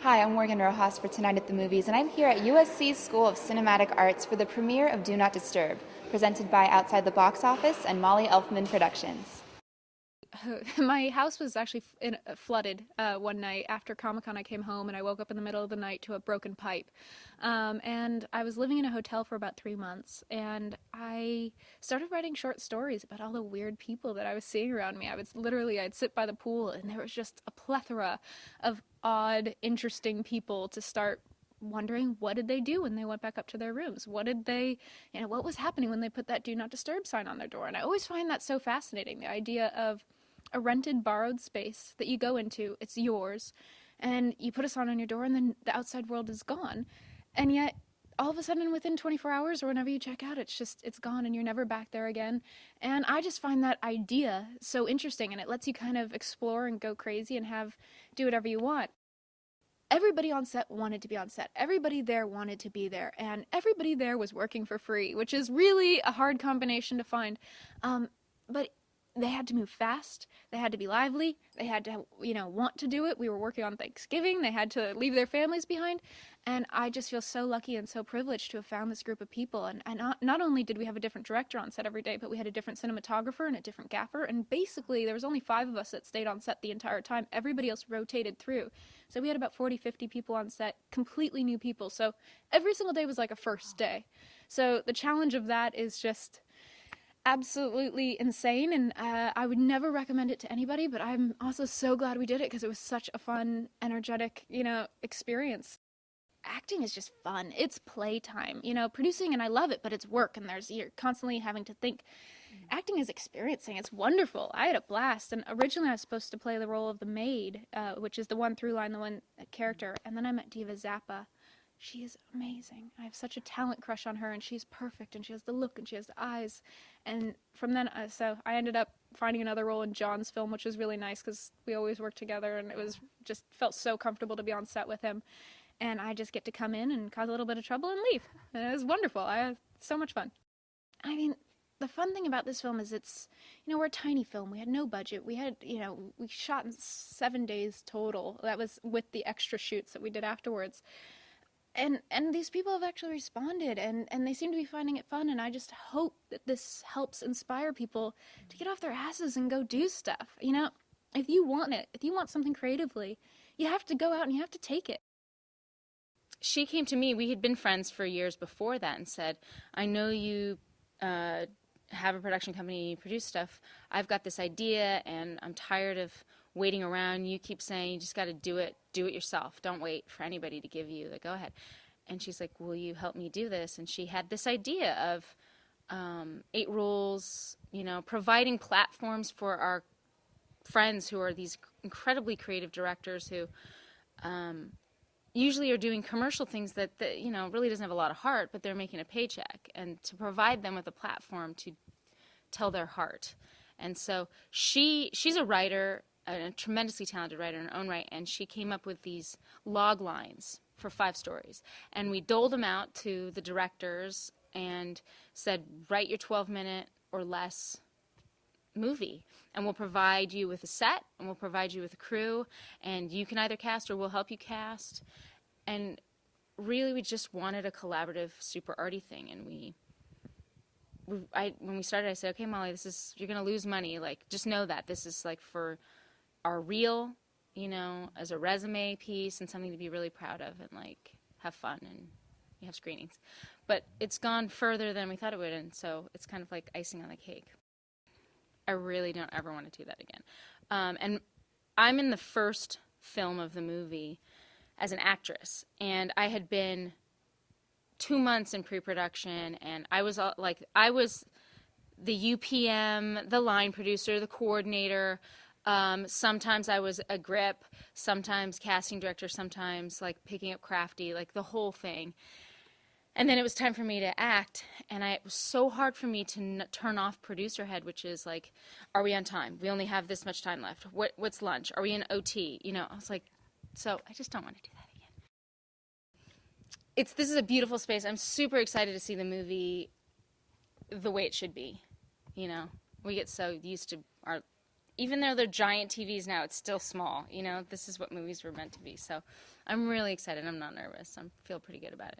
Hi, I'm Morgan Rojas for Tonight at the Movies, and I'm here at USC's School of Cinematic Arts for the premiere of Do Not Disturb, presented by Outside the Box Office and Mali Elfman Productions. My house was actually flooded one night after Comic-Con. I came home and I woke up in the middle of the night to a broken pipe. And I was living in a hotel for about 3 months, and I started writing short stories about all the weird people that I was seeing around me. I'd sit by the pool and there was just a plethora of odd, interesting people to start wondering what did they do when they went back up to their rooms? What was happening when they put that do not disturb sign on their door? And I always find that so fascinating, the idea of a rented, borrowed space that you go into, it's yours, and you put a sign on your door and then the outside world is gone. And yet, all of a sudden, within 24 hours or whenever you check out, it's gone and you're never back there again. And I just find that idea so interesting, and it lets you kind of explore and go crazy and do whatever you want. Everybody on set wanted to be on set. Everybody there wanted to be there, and everybody there was working for free, which is really a hard combination to find. But they had to move fast. They had to be lively. They had to, want to do it. We were working on Thanksgiving. They had to leave their families behind. And I just feel so lucky and so privileged to have found this group of people. And not only did we have a different director on set every day, but we had a different cinematographer and a different gaffer. And basically, there was only 5 of us that stayed on set the entire time. Everybody else rotated through. So we had about 40, 50 people on set, completely new people. So every single day was like a first day. So the challenge of that is just absolutely insane, and I would never recommend it to anybody, but I'm also so glad we did it because it was such a fun, energetic, experience. Acting is just fun. It's playtime. Producing, and I love it, but it's work, and you're constantly having to think. Acting is experiencing. It's wonderful. I had a blast, and originally I was supposed to play the role of the maid, which is the one through line, the one character, and then I met Diva Zappa. She is amazing. I have such a talent crush on her, and she's perfect, and she has the look, and she has the eyes. And from then, so I ended up finding another role in John's film, which was really nice because we always worked together, and it was just felt so comfortable to be on set with him. And I just get to come in and cause a little bit of trouble and leave. And it was wonderful. I had so much fun. I mean, the fun thing about this film is we're a tiny film. We had no budget. We shot in 7 days total. That was with the extra shoots that we did afterwards. And these people have actually responded, and they seem to be finding it fun, and I just hope that this helps inspire people to get off their asses and go do stuff. If you want something creatively, you have to go out and you have to take it. She came to me, we had been friends for years before that, and said, I know you have a production company, you produce stuff. I've got this idea, and I'm tired of waiting around. You keep saying you just got to do it yourself. Don't wait for anybody to give you the go-ahead. And she's like, will you help me do this? And she had this idea of 8 rules, providing platforms for our friends who are these incredibly creative directors who usually are doing commercial things that really doesn't have a lot of heart, but they're making a paycheck, and to provide them with a platform to tell their heart. And so she's a writer, a tremendously talented writer in her own right, and she came up with these log lines for 5 stories. And we doled them out to the directors and said, write your 12-minute or less movie, and we'll provide you with a set, and we'll provide you with a crew, and you can either cast or we'll help you cast. And really, we just wanted a collaborative, super arty thing. And when we started, I said, okay, Molly, you're going to lose money. Just know that. This is, for our reel, as a resume piece and something to be really proud of and, have fun, and you have screenings. But it's gone further than we thought it would, and so it's kind of like icing on the cake. I really don't ever want to do that again. And I'm in the first film of the movie as an actress, and I had been 2 months in pre-production, and I was the UPM, the line producer, the coordinator. Sometimes I was a grip, sometimes casting director, sometimes picking up crafty, the whole thing. And then it was time for me to act, and it was so hard for me to turn off producer head, which is are we on time? We only have this much time left. What's lunch? Are we in OT? I was so I just don't want to do that again. This is a beautiful space. I'm super excited to see the movie the way it should be. We get so used to our even though they're giant TVs now, it's still small. You know, this is what movies were meant to be. So I'm really excited. I'm not nervous. I feel pretty good about it.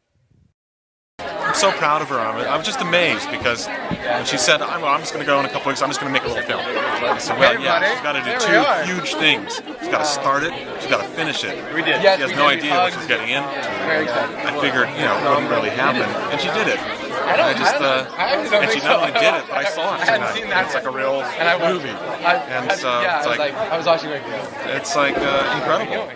I'm so proud of her. I was just amazed because when she said, I'm just going to go in a couple weeks, I'm just going to make a little film. I said, well, yeah, she's got to do two huge things. She's got to start it, she's got to finish it. We did. She has no idea what she's getting into. I figured, it wouldn't really happen, and she did it. And she not only did it, but I saw it tonight. It's like a real movie. And so it's like, I was watching it. It's like incredible.